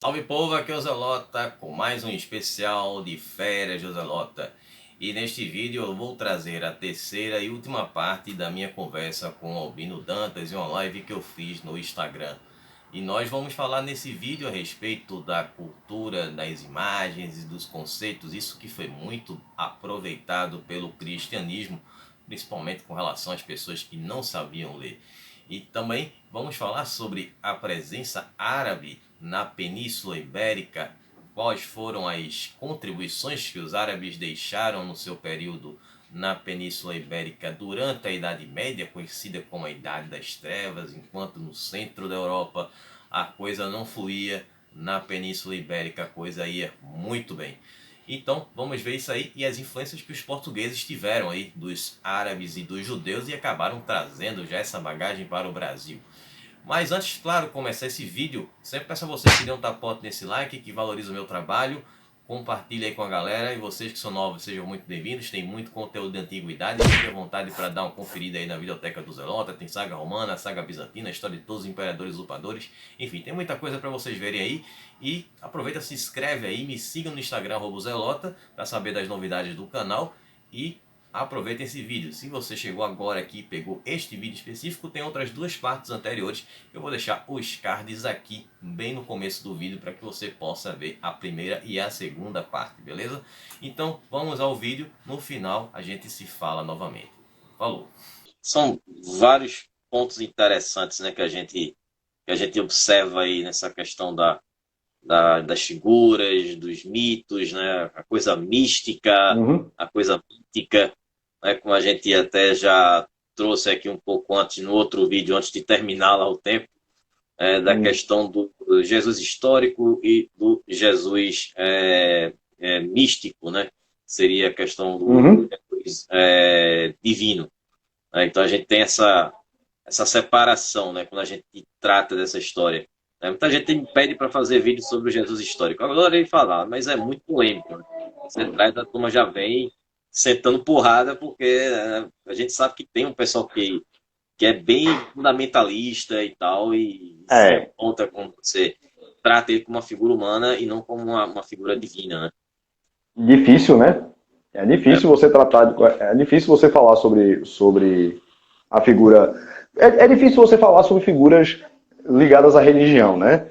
Salve povo, aqui é o Zelota com mais um especial de férias do Zelota. E neste vídeo eu vou trazer a terceira e última parte da minha conversa com o Albino Dantas em uma live que eu fiz no Instagram. E nós vamos falar nesse vídeo a respeito da cultura, das imagens e dos conceitos, isso que foi muito aproveitado pelo cristianismo, principalmente com relação às pessoas que não sabiam ler. E também vamos falar sobre a presença árabe na Península Ibérica, quais foram as contribuições que os árabes deixaram no seu período na Península Ibérica durante a Idade Média, conhecida como a Idade das Trevas, enquanto no centro da Europa a coisa não fluía, na Península Ibérica a coisa ia muito bem. Então vamos ver isso aí e as influências que os portugueses tiveram aí dos árabes e dos judeus e acabaram trazendo já essa bagagem para o Brasil. Mas antes, claro, de começar esse vídeo, sempre peço a vocês que dêem um tapote nesse like, que valoriza o meu trabalho, compartilhe aí com a galera, e vocês que são novos, sejam muito bem-vindos, tem muito conteúdo de antiguidade, fique à vontade para dar uma conferida aí na Videoteca do Zelota, tem saga romana, saga bizantina, a história de todos os imperadores usurpadores, enfim, tem muita coisa para vocês verem aí, e aproveita, se inscreve aí, me siga no Instagram, @zelota, para saber das novidades do canal, e aproveitem esse vídeo. Se você chegou agora aqui e pegou este vídeo específico, tem outras duas partes anteriores. Eu vou deixar os cards aqui bem no começo do vídeo para que você possa ver a primeira e a segunda parte, beleza? Então vamos ao vídeo, no final a gente se fala novamente. Falou! São vários pontos interessantes, né, que a gente observa aí nessa questão das figuras, dos mitos, né, a coisa mística, Uhum. a coisa mítica, né, como a gente até já trouxe aqui um pouco antes, no outro vídeo, antes de terminar lá o tempo, da Sim. questão do Jesus histórico e do Jesus místico, né? Seria a questão do Uhum. Jesus divino. Né? Então a gente tem essa separação, né? Quando a gente trata dessa história. Né? Muita gente me pede para fazer vídeo sobre o Jesus histórico. Eu adorei falar, mas é muito polêmico. Né? Você traz, a turma já vem sentando porrada, porque a gente sabe que tem um pessoal que é bem fundamentalista e tal, e se É revolta quando você trata ele como uma figura humana e não como uma figura divina, né? difícil, né? É É, difícil você tratar, é difícil você falar sobre a figura. É difícil você falar sobre figuras ligadas à religião, né?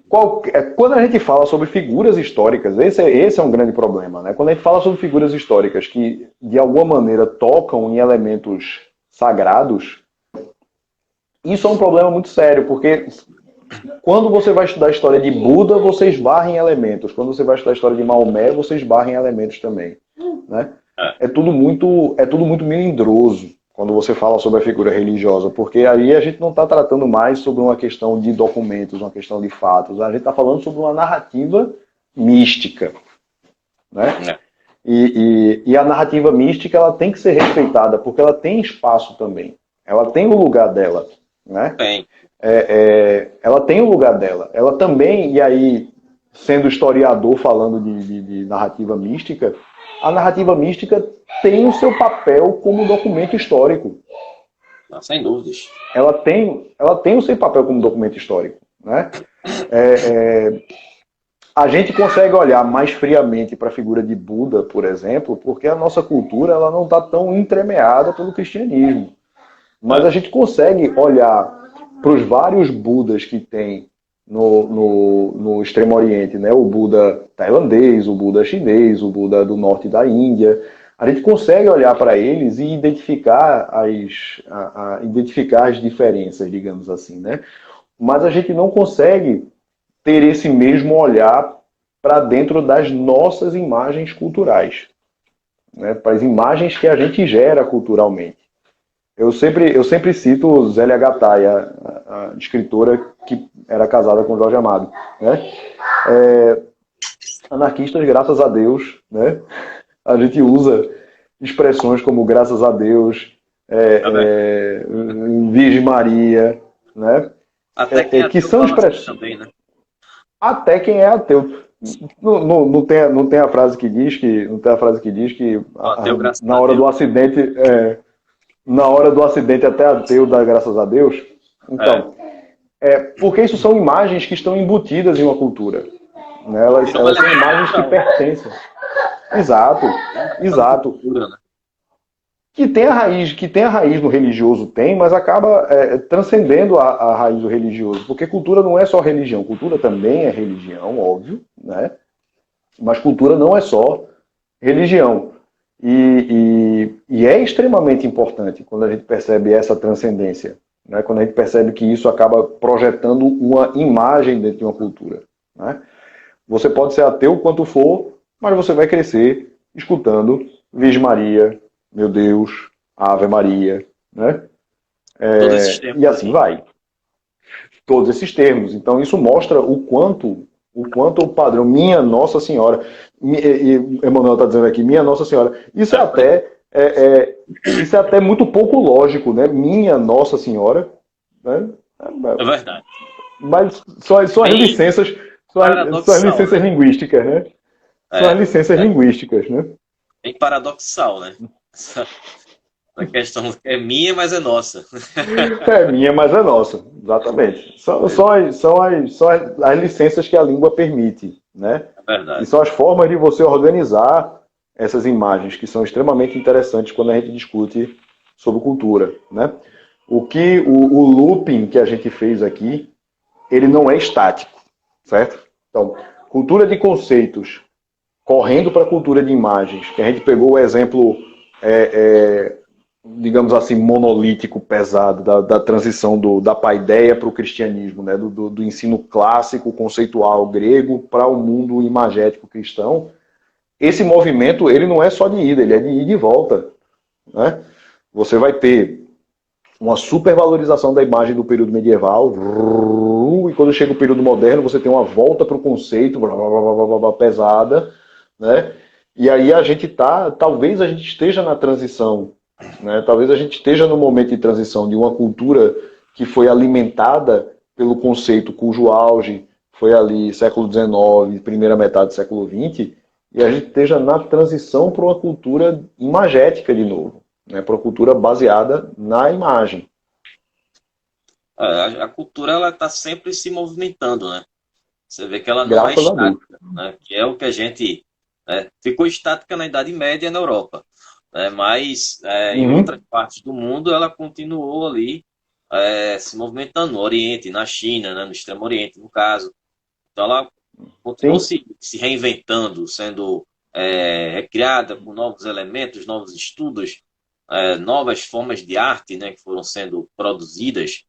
Quando a gente fala sobre figuras históricas, esse é um grande problema, né? Quando a gente fala sobre figuras históricas que de alguma maneira tocam em elementos sagrados, isso é um problema muito sério, porque quando você vai estudar a história de Buda, você esbarra em elementos. Quando você vai estudar a história de Maomé, você esbarra em elementos também. Né? é, É tudo muito melindroso quando você fala sobre a figura religiosa, porque aí a gente não está tratando mais sobre uma questão de documentos, uma questão de fatos. A gente está falando sobre uma narrativa mística. Né? é. E a narrativa mística ela tem que ser respeitada, porque ela tem espaço também. Ela tem o lugar dela. Né? Tem. Ela tem o lugar dela. Ela também, e aí, sendo historiador falando de narrativa mística, a narrativa mística tem o seu papel como documento histórico. Não, sem dúvidas. Ela tem o seu papel como documento histórico. Né? A gente consegue olhar mais friamente para a figura de Buda, por exemplo, porque a nossa cultura ela não está tão entremeada pelo cristianismo. Mas É, a gente consegue olhar para os vários Budas que tem no Extremo Oriente, né? O Buda tailandês, o Buda chinês, o Buda do norte da Índia. A gente consegue olhar para eles e identificar as diferenças, digamos assim, né? Mas a gente não consegue ter esse mesmo olhar para dentro das nossas imagens culturais, né? Para as imagens que a gente gera culturalmente. Eu sempre cito Zélia Gattai, a escritora que era casada com Jorge Amado. Né? Anarquistas, graças a Deus, né? A gente usa expressões como graças a Deus, tá bem. Virgem Maria, né? Até quem é Que ateu são fala assim expressões. também, né? Até quem é ateu. Não tem a frase que diz que. Não tem a frase que diz que O ateu, graças na a hora Deus. do acidente. Na hora do acidente até ateu dá graças a Deus. É, Então, Porque isso são imagens que estão embutidas em uma cultura. Né? Elas são imagens que pertencem. Exato, exato. Cultura, né? Que tem a raiz no religioso, tem, mas acaba transcendendo a raiz do religioso. Porque cultura não é só religião, cultura também é religião, óbvio, né? Mas cultura não é só religião. E é extremamente importante quando a gente percebe essa transcendência, né? Quando a gente percebe que isso acaba projetando uma imagem dentro de uma cultura. Né? Você pode ser ateu quanto for, mas você vai crescer escutando Virgem Maria, meu Deus, Ave Maria, né? E assim vai. Todos esses termos. Então isso mostra o quanto o padrão, minha Nossa Senhora, e Emanuel está dizendo aqui, minha Nossa Senhora, isso é até muito pouco lógico, né? Minha Nossa Senhora, né? É verdade. Mas são as licenças, são as licenças linguísticas, né? São as licenças linguísticas, né? Bem paradoxal, né? A questão é minha, mas é nossa. É minha, mas é nossa. Exatamente. São as licenças que a língua permite, né? É verdade. E são as formas de você organizar essas imagens, que são extremamente interessantes quando a gente discute sobre cultura, né? O looping que a gente fez aqui, ele não é estático, certo? Então, cultura de conceitos correndo para a cultura de imagens, que a gente pegou o exemplo digamos assim, monolítico, pesado, da transição da paideia para o cristianismo, né? do ensino clássico, conceitual grego para o mundo imagético cristão. Esse movimento, ele não é só de ida, ele é de ida e volta. Né? Você vai ter uma supervalorização da imagem do período medieval, e quando chega o período moderno, você tem uma volta para o conceito, pesada, né? E aí talvez a gente esteja na transição, né? Talvez a gente esteja no momento de transição de uma cultura que foi alimentada pelo conceito cujo auge foi ali século XIX, primeira metade do século XX, e a gente esteja na transição para uma cultura imagética de novo, né? Para uma cultura baseada na imagem. A cultura ela está sempre se movimentando, né? Você vê que ela não é estática, né? Que é o que a gente ficou estática na Idade Média na Europa, né? Mas em outras partes do mundo ela continuou ali se movimentando no Oriente, na China, né? No Extremo Oriente, no caso. Então ela continuou se reinventando, sendo recriada com novos elementos, novos estudos, novas formas de arte, né? Que foram sendo produzidas.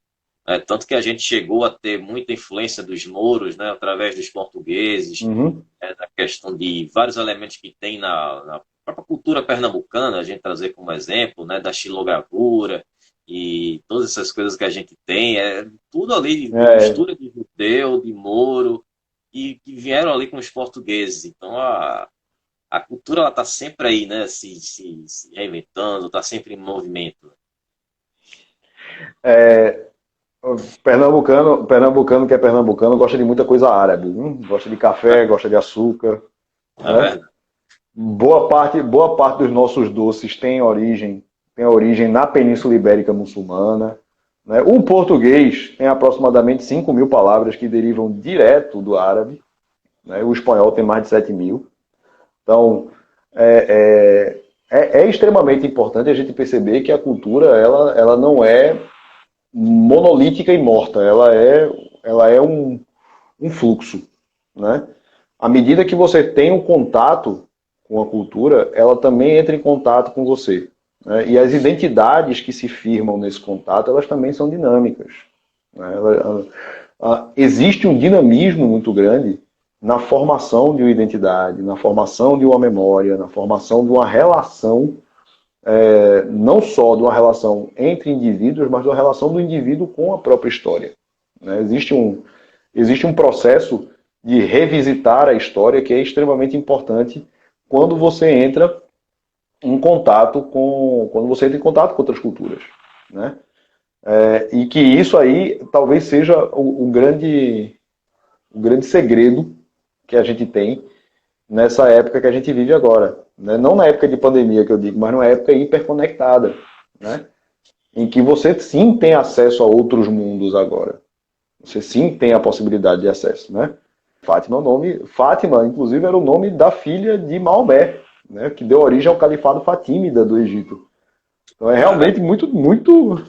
Tanto que a gente chegou a ter muita influência dos mouros, né, através dos portugueses, na questão de vários elementos que tem na própria cultura pernambucana, a gente trazer como exemplo, né, da xilogravura e todas essas coisas que a gente tem, tudo ali, mistura de judeu, de mouro, e que vieram ali com os portugueses. Então a cultura está sempre aí, né, se reinventando, está sempre em movimento. Pernambucano que é pernambucano gosta de muita coisa árabe, gosta de café, gosta de açúcar. Né? Boa parte dos nossos doces tem origem na Península Ibérica Muçulmana. Né? O português tem aproximadamente 5.000 palavras que derivam direto do árabe. Né? O espanhol tem mais de 7.000. Então, é extremamente importante a gente perceber que a cultura ela não é monolítica e morta, ela é um fluxo, né? À medida que você tem um contato com a cultura, ela também entra em contato com você, né? E as identidades que se firmam nesse contato, elas também são dinâmicas, né? Existe um dinamismo muito grande na formação de uma identidade, na formação de uma memória, na formação de uma relação, não só de uma relação entre indivíduos, mas de uma relação do indivíduo com a própria história. Né? Existe um processo de revisitar a história que é extremamente importante quando você entra em contato com outras culturas. Né? E que isso aí talvez seja o grande segredo que a gente tem nessa época que a gente vive agora. Né? Não na época de pandemia que eu digo, mas numa época hiperconectada, né? Em que você sim tem acesso a outros mundos agora. Você sim tem a possibilidade de acesso, né? Fátima é o nome, Fátima, inclusive, era o nome da filha de Maomé, né? Que deu origem ao califado fatímida do Egito. Então é Cara, realmente muito, muito,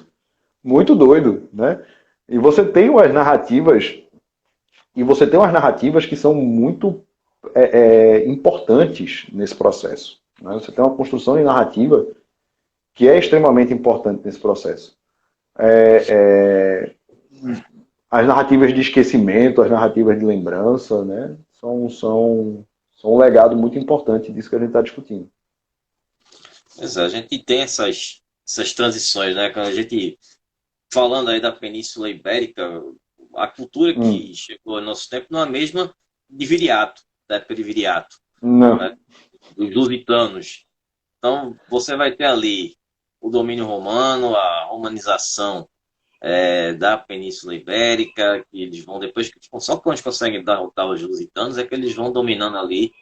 muito doido, né? E você tem umas narrativas, e você tem umas narrativas que são muito importantes nesse processo, né? Você tem uma construção de narrativa que é extremamente importante nesse processo. As narrativas de esquecimento, as narrativas de lembrança, né? São um legado muito importante disso que a gente está discutindo. pois é, a gente tem essas transições, né? Quando a gente, falando aí da Península Ibérica, a cultura Hum, que chegou ao nosso tempo não é a mesma de Viriato, da época de Viriato, não. né? Dos lusitanos. Então, você vai ter ali o domínio romano, a romanização da Península Ibérica, que eles vão, depois que só quando eles conseguem derrotar os lusitanos é que eles vão dominando ali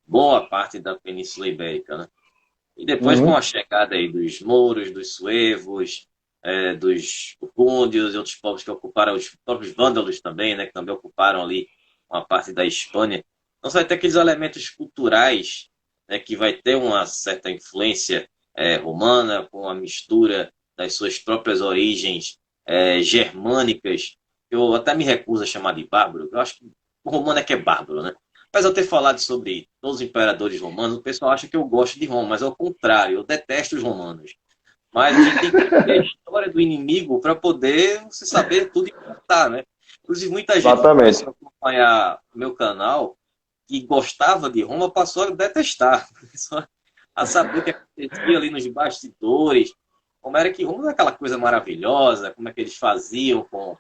boa parte da Península Ibérica, né? E depois com a Uhum, chegada aí dos mouros, dos suevos, dos burgúndios e outros povos que ocuparam, os próprios vândalos também, né, que também ocuparam ali uma parte da Espanha. Então você vai ter aqueles elementos culturais, né, que vai ter uma certa influência romana, com a mistura das suas próprias origens germânicas. Eu até me recuso a chamar de bárbaro, eu acho que o romano é que é bárbaro, né? Apesar de eu ter falado sobre todos os imperadores romanos, o pessoal acha que eu gosto de Roma, mas ao contrário, eu detesto os romanos. Mas a gente tem que conhecer a história do inimigo para poder você saber tudo e contar, né? Inclusive, muita gente que começou exatamente. a acompanhar o meu canal e gostava de Roma passou a detestar, começou a saber o que acontecia ali nos bastidores, como era que Roma era aquela coisa maravilhosa, como é que eles faziam com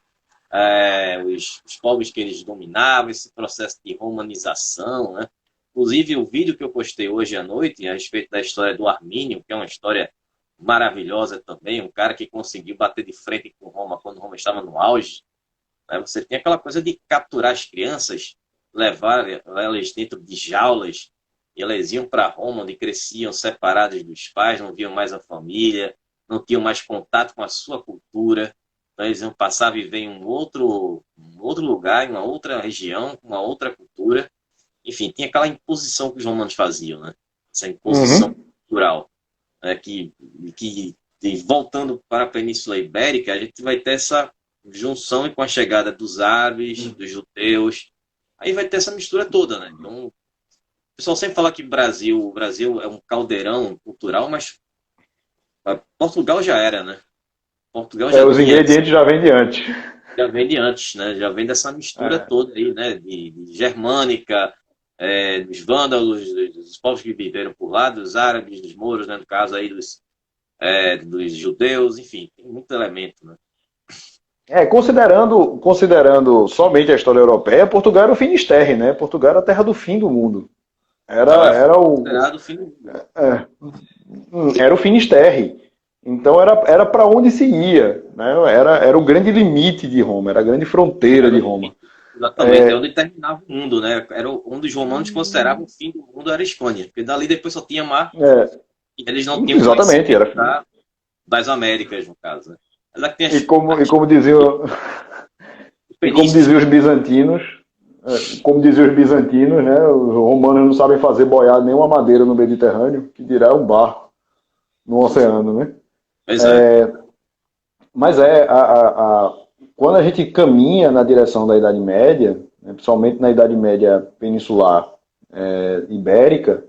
os povos que eles dominavam, esse processo de romanização, né? Inclusive, o vídeo que eu postei hoje à noite a respeito da história do Armínio, que é uma história maravilhosa também, um cara que conseguiu bater de frente com Roma quando Roma estava no auge, né? Você tem aquela coisa de capturar as crianças, levar elas dentro de jaulas, e elas iam para Roma, onde cresciam separadas dos pais, não viam mais a família, não tinham mais contato com a sua cultura. Então, eles iam passar a viver em um outro lugar, em uma outra região, com uma outra cultura. Enfim, tinha aquela imposição que os romanos faziam, né? Essa imposição Uhum. cultural, né? Que e voltando para a Península Ibérica, a gente vai ter essa junção com a chegada dos árabes, dos judeus, aí vai ter essa mistura toda, né? Então, o pessoal sempre fala que o Brasil é um caldeirão cultural, mas Portugal já era, né? Portugal já Os tinha, ingredientes já vêm de antes. já vem de antes, né? Já vem dessa mistura É. toda aí, né? De germânica, dos vândalos, dos povos que viveram por lá, dos árabes, dos mouros, né? No caso aí dos judeus, enfim, tem muito elemento, né? Considerando somente a história europeia, Portugal era o Finisterre, né? Portugal era a terra do fim do mundo. Não, Era, era o, considerado o fim do mundo. é, era o Finisterre. Então era para onde se ia, né? Era o grande limite de Roma, era a grande fronteira Era de o Roma. limite. Exatamente, é onde terminava o mundo, né? Era onde os romanos consideravam o fim do mundo era a Espanha, porque dali depois só tinha mar É, e eles não tinham exatamente, conhecimento era. das Américas, no caso, né? Apesar que tem E como, e como diziam, as e como penínsulas. diziam os bizantinos, né? Os romanos não sabem fazer boiar nenhuma madeira no Mediterrâneo, que dirá um barco no oceano, né? Pois é. Mas quando a gente caminha na direção da Idade Média, né, principalmente na Idade Média peninsular ibérica,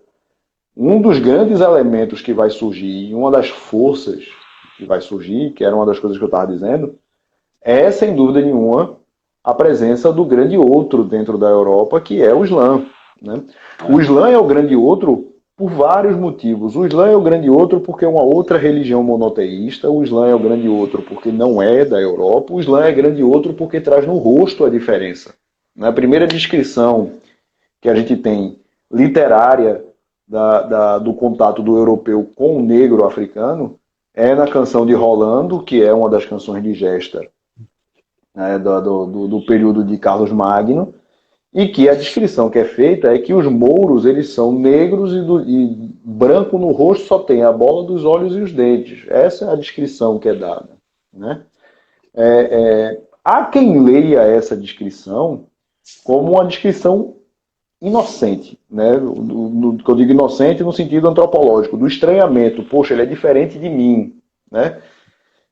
um dos grandes elementos que vai surgir, e uma das forças que vai surgir, que era uma das coisas que eu estava dizendo, é, sem dúvida nenhuma, a presença do grande outro dentro da Europa, que é o Islã. Né? O Islã é o grande outro por vários motivos. O Islã é o grande outro porque é uma outra religião monoteísta, o Islã é o grande outro porque não é da Europa, o Islã é grande outro porque traz no rosto a diferença. Na primeira descrição que a gente tem literária do contato do europeu com o negro africano é na canção de Rolando, que é uma das canções de gesta, né, do período de Carlos Magno, e que a descrição que é feita é que os mouros eles são negros e branco no rosto só tem a bola dos olhos e os dentes. Essa é a descrição que é dada. Né? há quem leia essa descrição como uma descrição inocente, né? Que eu digo inocente no sentido antropológico, do estranhamento. Poxa, ele é diferente de mim, né?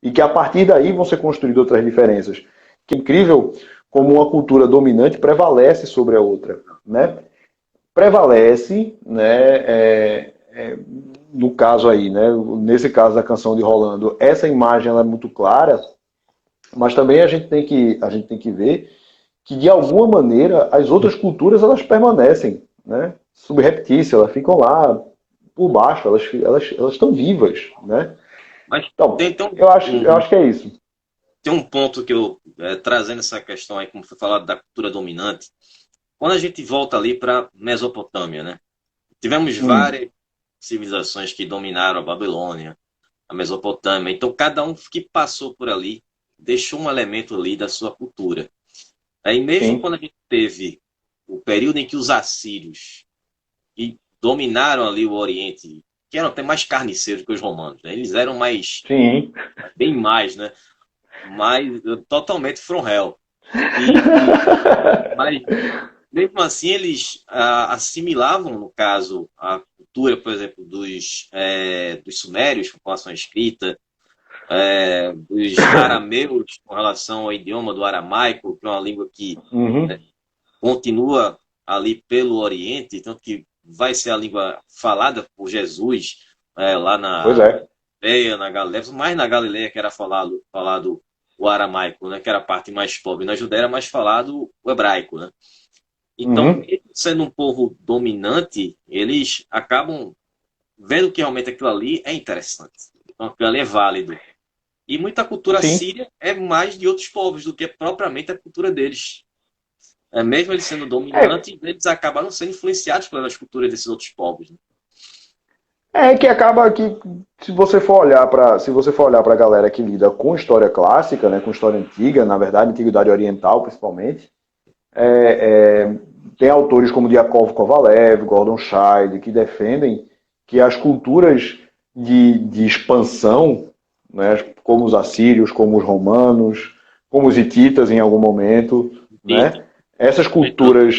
E que a partir daí vão ser construídas outras diferenças. Que é incrível como uma cultura dominante prevalece sobre a outra, né? Prevalece, né? No caso aí, né? Nesse caso da canção de Rolando, essa imagem ela é muito clara, mas também a gente tem que ver que de alguma maneira as outras culturas elas permanecem, né? Subreptícias, elas ficam lá por baixo, elas estão vivas, né? Mas Então, tem eu acho que é isso. tem um ponto que eu, trazendo essa questão aí, como foi falado da cultura dominante, quando a gente volta ali para Mesopotâmia, né? Tivemos várias civilizações que dominaram a Babilônia, a Mesopotâmia. Então, cada um que passou por ali deixou um elemento ali da sua cultura. Aí, mesmo Sim. quando a gente teve o período em que os assírios que dominaram ali o Oriente, que eram até mais carniceiros que os romanos, né? Eles eram Sim. bem mais, né? Mas totalmente from hell. Mas mesmo assim, eles assimilavam, no caso, a cultura, por exemplo, dos sumérios com relação à escrita, dos arameus com relação ao idioma do aramaico, que é uma língua que continua ali pelo Oriente, tanto que vai ser a língua falada por Jesus lá Pois na é. Galileia, na Galileia, mais na Galileia que era falado o aramaico, né, que era a parte mais pobre. Na Judéia era mais falado o hebraico, né? Então, mesmo sendo um povo dominante, eles acabam vendo que realmente aquilo ali é interessante. Então, aquilo ali é válido. E muita cultura Sim. síria é mais de outros povos do que propriamente a cultura deles. Mesmo eles sendo dominantes, eles acabaram sendo influenciados pelas culturas desses outros povos. Né? Que acaba que se você for olhar para a galera que lida com história clássica, né, com história antiga, na verdade, antiguidade oriental principalmente, tem autores como Diakov Kovalev, Gordon Childe, que defendem que as culturas de expansão, né, como os assírios, como os romanos, como os hititas em algum momento, né, essas culturas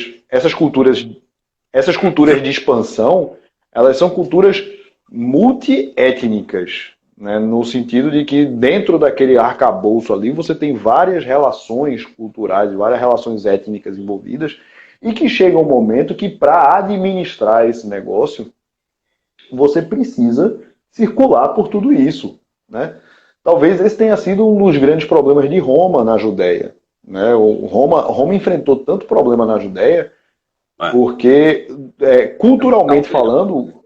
de expansão, elas são culturas multiétnicas, né, no sentido de que dentro daquele arcabouço ali você tem várias relações culturais, várias relações étnicas envolvidas, e que chega um momento que para administrar esse negócio você precisa circular por tudo isso, né? Talvez esse tenha sido um dos grandes problemas de Roma na Judéia, né? Roma enfrentou tanto problema na Judéia porque culturalmente falando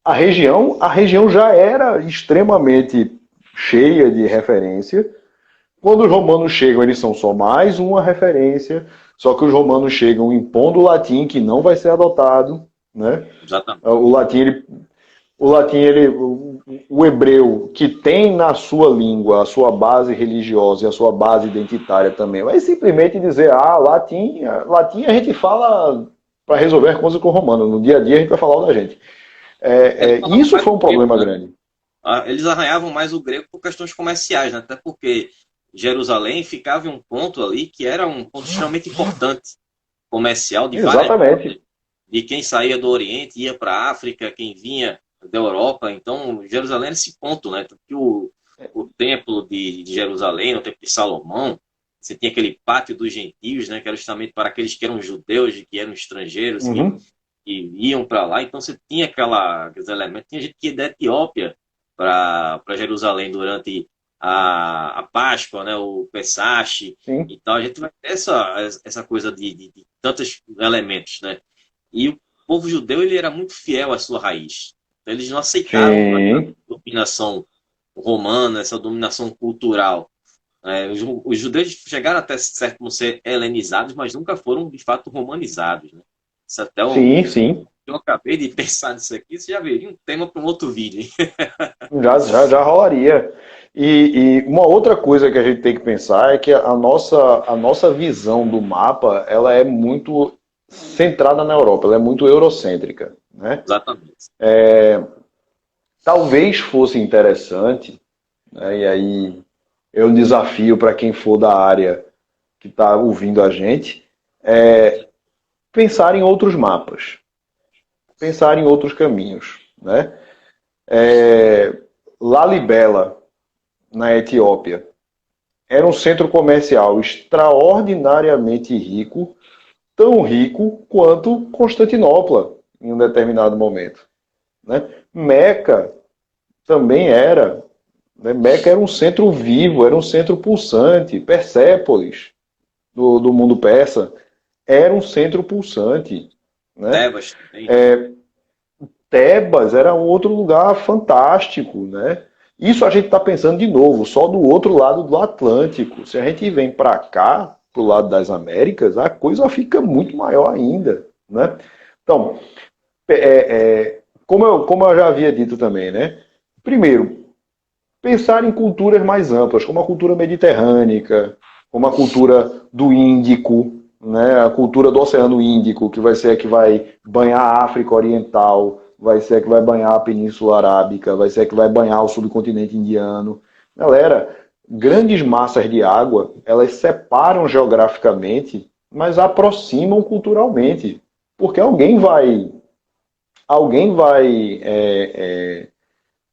a região já era extremamente cheia de referência. Quando os romanos chegam, eles são só mais uma referência, só que os romanos chegam impondo o latim, que não vai ser adotado, né? Exatamente. O hebreu, que tem na sua língua a sua base religiosa e a sua base identitária também, vai simplesmente dizer, latim a gente fala para resolver coisas com o romano, no dia a dia a gente vai falar o da gente. Isso foi um problema grande. Eles arranhavam mais o grego por questões comerciais, né? Até porque Jerusalém ficava em um ponto ali que era um ponto extremamente importante, comercial, de Exatamente. de quem saía do Oriente ia para a África, quem vinha da Europa. Então, Jerusalém era esse ponto, né? Tanto que o templo de Jerusalém, o templo de Salomão, você tinha aquele pátio dos gentios, né? Que era justamente para aqueles que eram judeus e que eram estrangeiros, que iam para lá. Então, você tinha aqueles elementos. Tinha gente que ia da Etiópia para Jerusalém durante a Páscoa, né? O Pesach. Então, a gente vai ter essa coisa de tantos elementos, né? E o povo judeu ele era muito fiel à sua raiz. Então, eles não aceitaram a dominação romana, essa dominação cultural. Os judeus chegaram até certo ponto a ser helenizados, mas nunca foram de fato romanizados. Né? Isso até sim. Eu acabei de pensar nisso aqui, você já veria um tema para um outro vídeo. Hein? Já rolaria. E uma outra coisa que a gente tem que pensar é que a nossa visão do mapa ela é muito centrada na Europa, ela é muito eurocêntrica. Né? Exatamente. Talvez fosse interessante, né, e aí eu desafio para quem for da área que está ouvindo a gente, pensar em outros mapas, pensar em outros caminhos, né? Lalibela, na Etiópia, era um centro comercial extraordinariamente rico, tão rico quanto Constantinopla, em um determinado momento, né? Meca também era, né? Meca era um centro vivo, era um centro pulsante. Persépolis, do mundo persa, era um centro pulsante, né? Tebas também. Tebas era um outro lugar fantástico, né? Isso a gente está pensando de novo, só do outro lado do Atlântico. Se a gente vem para cá, para o lado das Américas, a coisa fica muito maior ainda, né? Então, como eu já havia dito também, né? Primeiro, pensar em culturas mais amplas, como a cultura mediterrânea, como a cultura do Índico, né? A cultura do Oceano Índico, que vai ser a que vai banhar a África Oriental, vai ser a que vai banhar a Península Arábica, vai ser a que vai banhar o subcontinente indiano. Galera, grandes massas de água, elas separam geograficamente, mas aproximam culturalmente. Porque alguém vai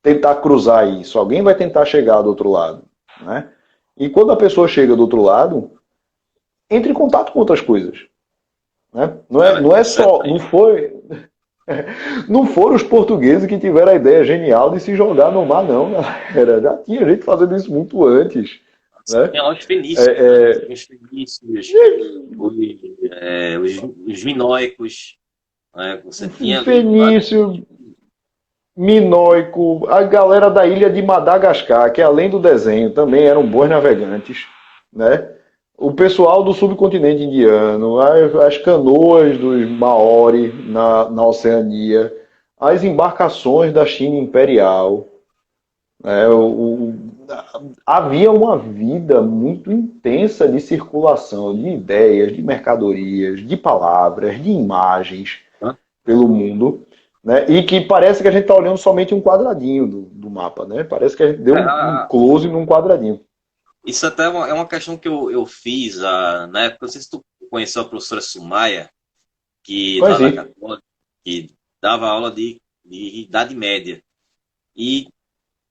tentar cruzar isso, alguém vai tentar chegar do outro lado, né? E quando a pessoa chega do outro lado, entre em contato com outras coisas, né? Não é só, não foram os portugueses que tiveram a ideia genial de se jogar no mar, não, galera. Já tinha gente fazendo isso muito antes, né? Tem lá os fenícios, né? Os fenícios, os minoicos, né? Você tinha ali Fenício, minoico, a galera da ilha de Madagascar, que além do desenho também eram bons navegantes, né? O pessoal do subcontinente indiano, as canoas dos Maori na Oceania, as embarcações da China Imperial, né? Havia uma vida muito intensa de circulação de ideias, de mercadorias, de palavras, de imagens né? pelo mundo, né? E que parece que a gente está olhando somente um quadradinho do mapa, né? Parece que a gente deu um close num quadradinho. Isso até é uma questão que eu fiz na época. Não sei se tu conheceu a professora Sumaya, que lá da Conheci. Católica, que dava aula de Idade Média. E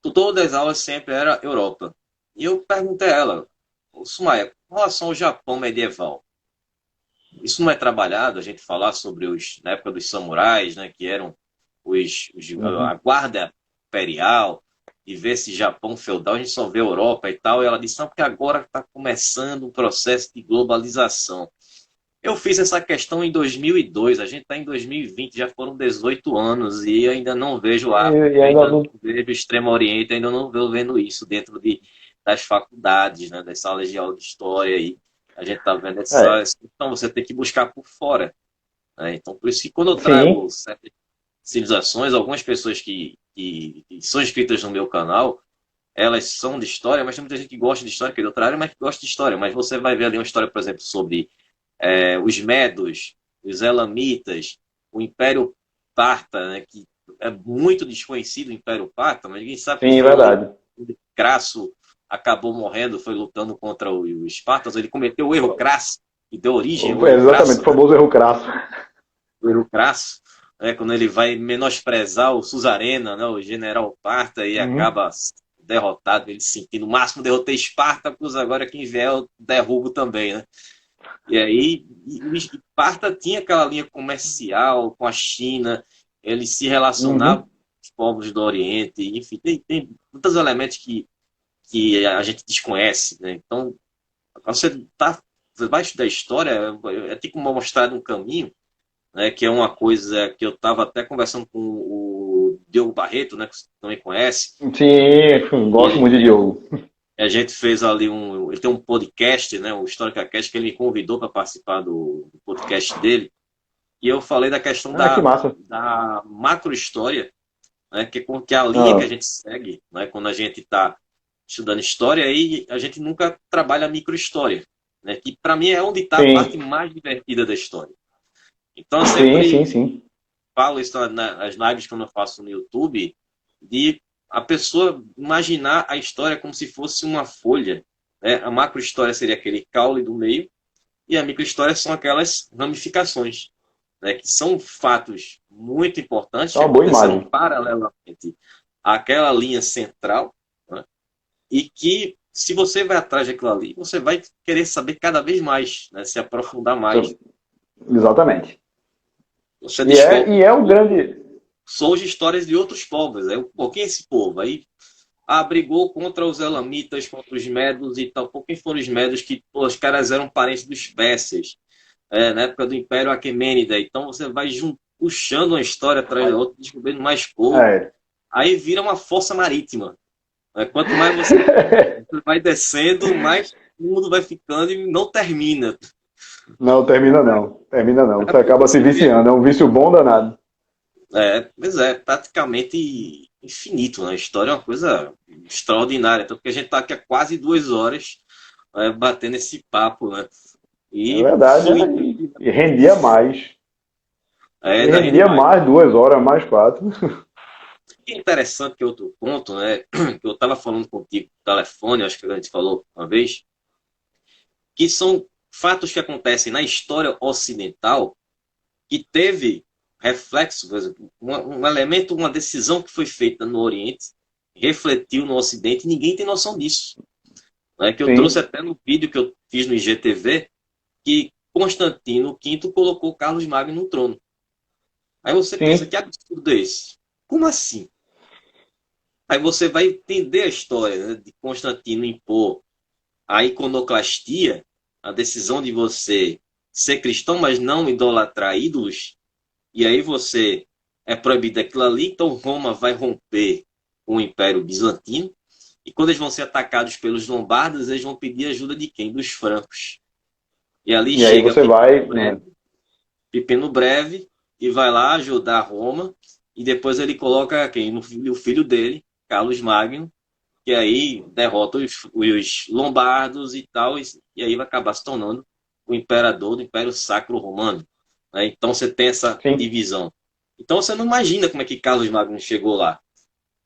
todas as aulas sempre era Europa. E eu perguntei a ela, Sumaya, com relação ao Japão medieval, isso não é trabalhado, a gente falar sobre na época dos samurais, né, que eram a guarda imperial, e ver esse Japão feudal, a gente só vê Europa e tal, e ela disse, não, porque agora está começando um processo de globalização. Eu fiz essa questão em 2002, a gente está em 2020, já foram 18 anos, e ainda não vejo África, E ainda ainda não. não vejo Extremo Oriente, ainda não estou vendo isso dentro das faculdades, né, das salas de aula de história, e a gente está vendo É, então você tem que buscar por fora, né? Então, por isso que quando eu trago sim, certas civilizações, algumas pessoas que são inscritas no meu canal, elas são de história, mas tem muita gente que gosta de história, que é de outra área, mas que gosta de história. Mas você vai ver ali uma história, por exemplo, sobre os Medos, os Elamitas, o Império Parta, né, que é muito desconhecido o Império Parta, mas ninguém sabe que sim, foi ali verdade. onde Crasso acabou morrendo, foi lutando contra os Espartanos. Ele cometeu o erro crasso, que deu origem ao erro Exatamente, o crasso, né? famoso erro crasso. O erro crasso, né? Quando ele vai menosprezar o Suzarena, né? O general Parta, e Uhum, acaba derrotado, ele se sentindo, no máximo derrotei Espartacus, agora quem vier eu derrubo também, né? E aí, Esparta tinha aquela linha comercial com a China, ele se relacionava uhum, com os povos do Oriente, enfim, tem muitos elementos que a gente desconhece, né? Então, você está debaixo da história, é tipo mostrar um caminho, né? Que é uma coisa que eu estava até conversando com o Diogo Barreto, né? Que você também conhece, sim, e gosto muito de Diogo. a gente fez ali ele tem um podcast, né? O Histórica Cast, que ele me convidou para participar do podcast dele. E eu falei da questão Ah, que massa. da macro-história, né, que é a linha que a Ah, gente segue, né, quando a gente está estudando história, aí a gente nunca trabalha a micro-história, né, que para mim é onde está a parte sim, mais divertida da história. Então eu sim, sim, sempre sim. falo isso nas lives que eu faço no YouTube, de a pessoa imaginar a história como se fosse uma folha, né? A macro-história seria aquele caule do meio, e a microhistória são aquelas ramificações, né, que são fatos muito importantes É que uma boa aconteceram imagem. paralelamente àquela linha central, né, e que, se você vai atrás daquilo ali, você vai querer saber cada vez mais, né, se aprofundar mais. Exatamente. Você E descobre, é o grande. surge histórias de outros povos. Aí, pô, quem é esse povo? Aí brigou contra os elamitas, contra os medos e tal. Pô, quem foram os medos que, pô, os caras eram parentes dos persas, na época do Império Aquemênida. Então você vai puxando uma história atrás da outra, descobrindo mais povo. É. Aí vira uma força marítima. Quanto mais você vai descendo, mais o mundo vai ficando e não termina. Não, termina não. Termina não. Você É porque acaba se você vê. viciando. É um vício bom danado. Pois é, praticamente infinito, né? A história é uma coisa extraordinária. Tanto que a gente está aqui há quase 2 horas batendo esse papo, né? É E verdade. fluindo. E rendia mais. E Ainda rende rendia mais. mais 2 horas, mais 4. E é interessante que outro ponto, né? Que eu estava falando contigo no telefone, acho que a gente falou uma vez, que são fatos que acontecem na história ocidental que teve reflexo, por exemplo, um elemento, uma decisão que foi feita no Oriente, refletiu no Ocidente, e ninguém tem noção disso. Né? Que eu trouxe Sim, até no vídeo que eu fiz no IGTV, que Constantino V colocou Carlos Magno no trono. Aí você pensa, sim. que absurdo é esse? Como assim? Aí você vai entender a história, né, de Constantino impor a iconoclastia, a decisão de você ser cristão, mas não idolatrar ídolos, e aí você é proibido aquilo ali, então Roma vai romper com o Império Bizantino, e quando eles vão ser atacados pelos lombardos, eles vão pedir ajuda de quem? Dos francos. E ali E aí chega você vai, né? Pipino Breve e vai lá ajudar Roma, e depois ele coloca quem? O filho dele, Carlos Magno, que aí derrota os lombardos e tal, e aí vai acabar se tornando o imperador do Império Sacro Romano. Né? Então você tem essa Sim. divisão. Então você não imagina como é que Carlos Magno chegou lá,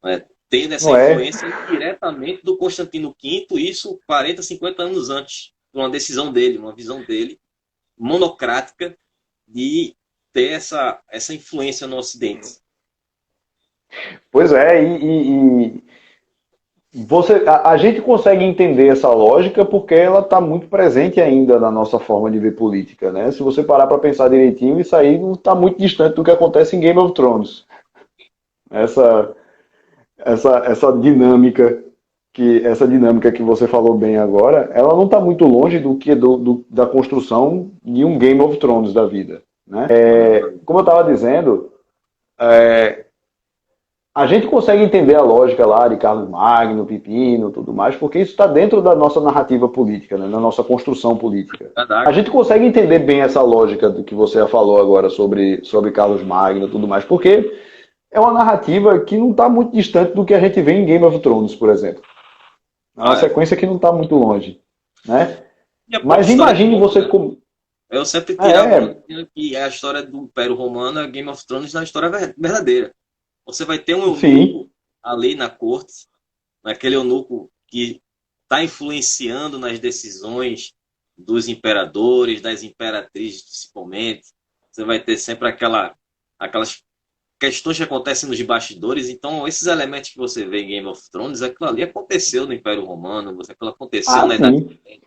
né? Tendo essa Não é? influência diretamente do Constantino V, isso 40, 50 anos antes, de uma decisão dele, uma visão dele, monocrática, de ter essa influência no Ocidente. Pois é, e a gente consegue entender essa lógica porque ela está muito presente ainda na nossa forma de ver política, né? Se você parar para pensar direitinho, isso aí não está muito distante do que acontece em Game of Thrones. Essa, essa dinâmica essa dinâmica que você falou bem agora, ela não está muito longe do que da construção de um Game of Thrones da vida, né? Como eu estava dizendo, a gente consegue entender a lógica lá de Carlos Magno, Pipino, tudo mais, porque isso está dentro da nossa narrativa política, né, na nossa construção política. A gente consegue entender bem essa lógica do que você falou agora sobre Carlos Magno e tudo mais, porque é uma narrativa que não está muito distante do que a gente vê em Game of Thrones, por exemplo. É uma sequência que não está muito longe, né? Mas imagine você como... Eu sempre tirava que a história do Império Romano, a Game of Thrones, é uma história verdadeira. Você vai ter um eunuco ali na corte, naquele eunuco que está influenciando nas decisões dos imperadores, das imperatrizes principalmente. Você vai ter sempre aquelas questões que acontecem nos bastidores. Então, esses elementos que você vê em Game of Thrones, aquilo ali aconteceu no Império Romano, aquilo aconteceu na Idade Média.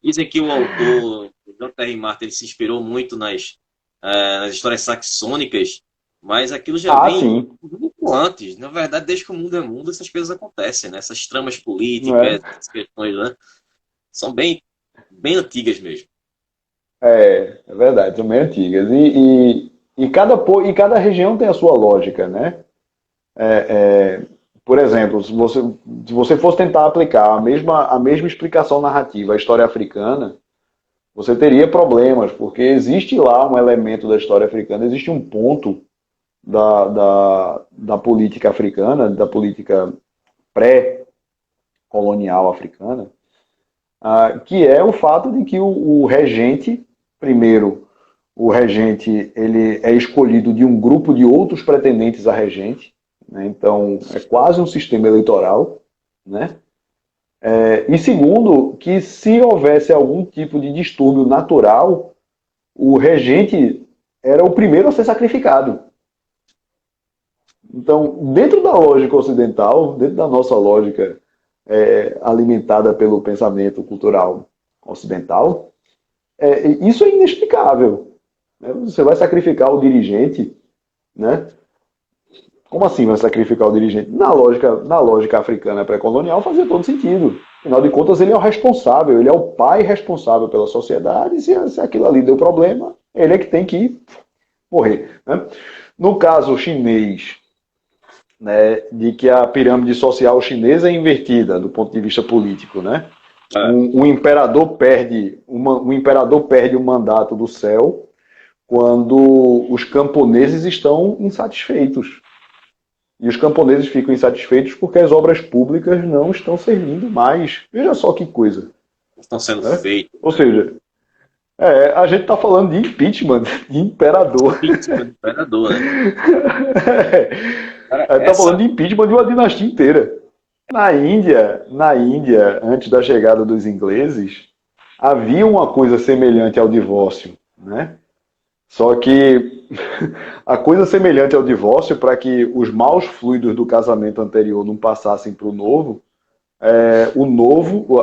Dizem que o autor, J.R. Martin, ele se inspirou muito nas histórias saxônicas, mas aquilo já vem muito antes. Na verdade, desde que o mundo é mundo, essas coisas acontecem, né? Essas tramas políticas, essas questões, né? São bem, bem antigas mesmo. É verdade, são bem antigas. E cada região tem a sua lógica, né? Por exemplo, se você fosse tentar aplicar a mesma explicação narrativa à história africana, você teria problemas, porque existe lá um elemento da história africana, existe um ponto da política africana, da política pré-colonial africana, que é o fato de que o regente, primeiro, o regente ele é escolhido de um grupo de outros pretendentes a regente, né? Então é quase um sistema eleitoral, né? E segundo, que se houvesse algum tipo de distúrbio natural, o regente era o primeiro a ser sacrificado. Então, dentro da lógica ocidental, dentro da nossa lógica alimentada pelo pensamento cultural ocidental, isso é inexplicável. Né? Você vai sacrificar o dirigente, né? Como assim vai sacrificar o dirigente? Na lógica africana pré-colonial fazia todo sentido. Afinal de contas, ele é o responsável, ele é o pai responsável pela sociedade, e se aquilo ali deu problema, ele é que tem que morrer. Né? No caso chinês, né, de que a pirâmide social chinesa é invertida do ponto de vista político, né? Um imperador perde o mandato do céu quando os camponeses estão insatisfeitos. E os camponeses ficam insatisfeitos porque as obras públicas não estão servindo mais. Veja só que coisa. Estão sendo feitos. Ou seja, a gente está falando de impeachment de imperador. Impeachment de imperador, né? A gente está falando de impeachment de uma dinastia inteira. Na Índia, antes da chegada dos ingleses, havia uma coisa semelhante ao divórcio, né? Só que a coisa semelhante ao divórcio, para que os maus fluidos do casamento anterior não passassem para o novo,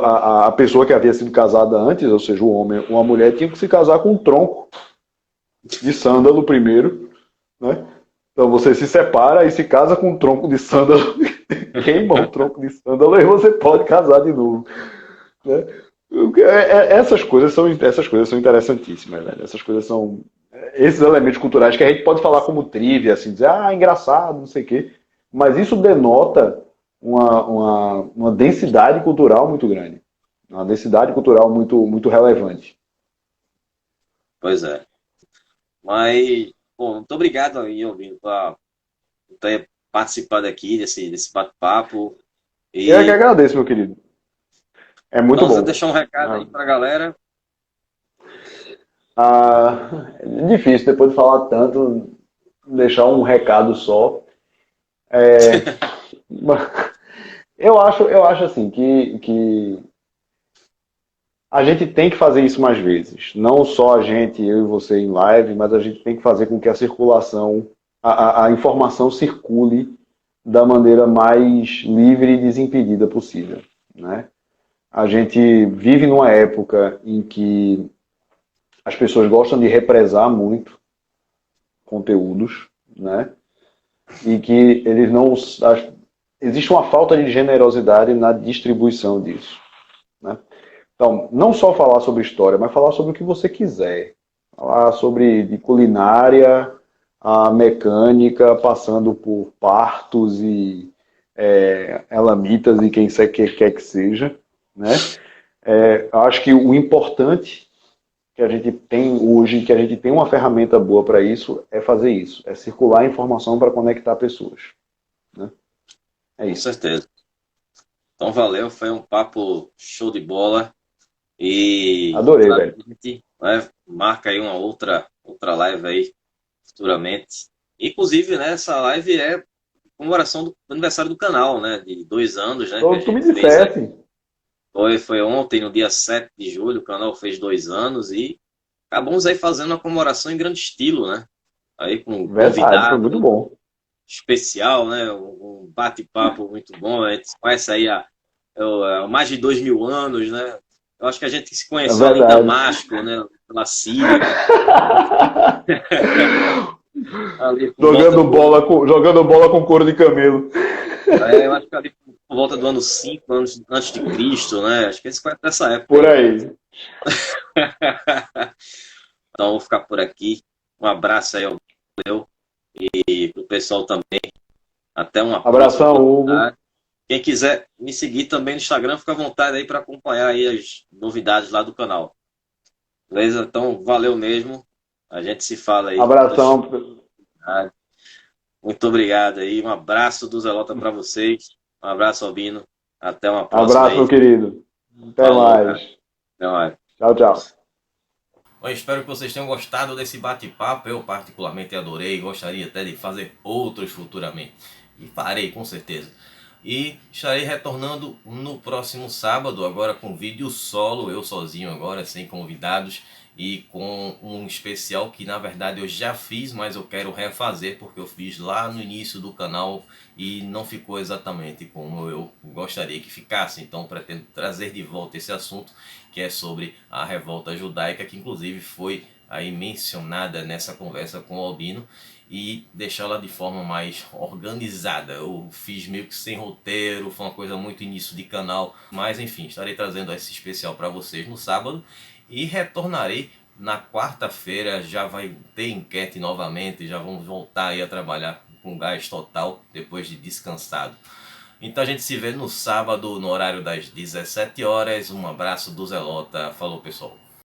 a pessoa que havia sido casada antes, ou seja, o homem ou a mulher, tinha que se casar com um tronco de sândalo primeiro, né? Então você se separa e se casa com um tronco de sândalo, queima o tronco de sândalo e você pode casar de novo. Né? Essas coisas são interessantíssimas, velho. Esses elementos culturais que a gente pode falar como trivia, assim, dizer, engraçado, não sei o quê. Mas isso denota uma densidade cultural muito grande. Uma densidade cultural muito, muito relevante. Pois é. Mas, bom, muito obrigado aí, ouvindo, por ter participado aqui desse bate-papo. Eu é que agradeço, meu querido. É muito bom. Você deixar um recado aí pra galera. É difícil, depois de falar tanto, deixar um recado só. Eu acho assim que a gente tem que fazer isso mais vezes. Não só a gente, eu e você em live, mas a gente tem que fazer com que a circulação, a informação circule da maneira mais livre e desimpedida possível. Né? A gente vive numa época em que as pessoas gostam de represar muito conteúdos, né? E que eles não... Existe uma falta de generosidade na distribuição disso. Né? Então, não só falar sobre história, mas falar sobre o que você quiser. Falar sobre de culinária, a mecânica, passando por partos e elamitas e quem quer que seja. Né? Acho que o importante que a gente tem hoje, que a gente tem uma ferramenta boa para isso, é fazer isso. É circular a informação para conectar pessoas. Né? É isso. Com certeza. Então valeu, foi um papo show de bola. E adorei, velho. Né, marca aí uma outra live aí futuramente. Inclusive, né, essa live é comemoração do aniversário do canal, né? De 2 anos, né? Tu me disseste. Foi ontem, no dia 7 de julho, o canal fez 2 anos e acabamos aí fazendo uma comemoração em grande estilo, né? Aí com um convidado foi muito bom. especial, né? Um bate-papo muito bom. A gente conhece aí há mais de 2.000 anos, né? Eu acho que a gente se conheceu ali em Damasco, né? Pela Síria. Ali, jogando bola com couro de camelo. Eu acho que ali por volta do ano 5 antes de Cristo, né? Acho que esse foi dessa época. Por aí. Então, vou ficar por aqui. Um abraço aí ao meu e pro pessoal também. Até uma abração, Hugo. Quem quiser me seguir também no Instagram, fica à vontade aí para acompanhar aí as novidades lá do canal. Beleza? Então, valeu mesmo. A gente se fala aí. Abração. Muito obrigado aí. Um abraço do Zelota para vocês. Um abraço, Albino. Até uma próxima. Abraço, meu querido. Até mais. Até mais. Tchau, tchau. Eu espero que vocês tenham gostado desse bate-papo. Eu particularmente adorei. Gostaria até de fazer outros futuramente. E farei, com certeza. E estarei retornando no próximo sábado, agora com vídeo solo, eu sozinho agora, sem convidados, e com um especial que na verdade eu já fiz, mas eu quero refazer porque eu fiz lá no início do canal e não ficou exatamente como eu gostaria que ficasse. Então pretendo trazer de volta esse assunto, que é sobre a revolta judaica, que inclusive foi aí mencionada nessa conversa com o Albino, e deixá-la de forma mais organizada. Eu fiz meio que sem roteiro, foi uma coisa muito início de canal, mas enfim, estarei trazendo esse especial para vocês no sábado e retornarei na quarta-feira. Já vai ter enquete novamente, já vamos voltar aí a trabalhar com gás total depois de descansado. Então a gente se vê no sábado no horário das 17 horas. Um abraço do Zelota. Falou, pessoal.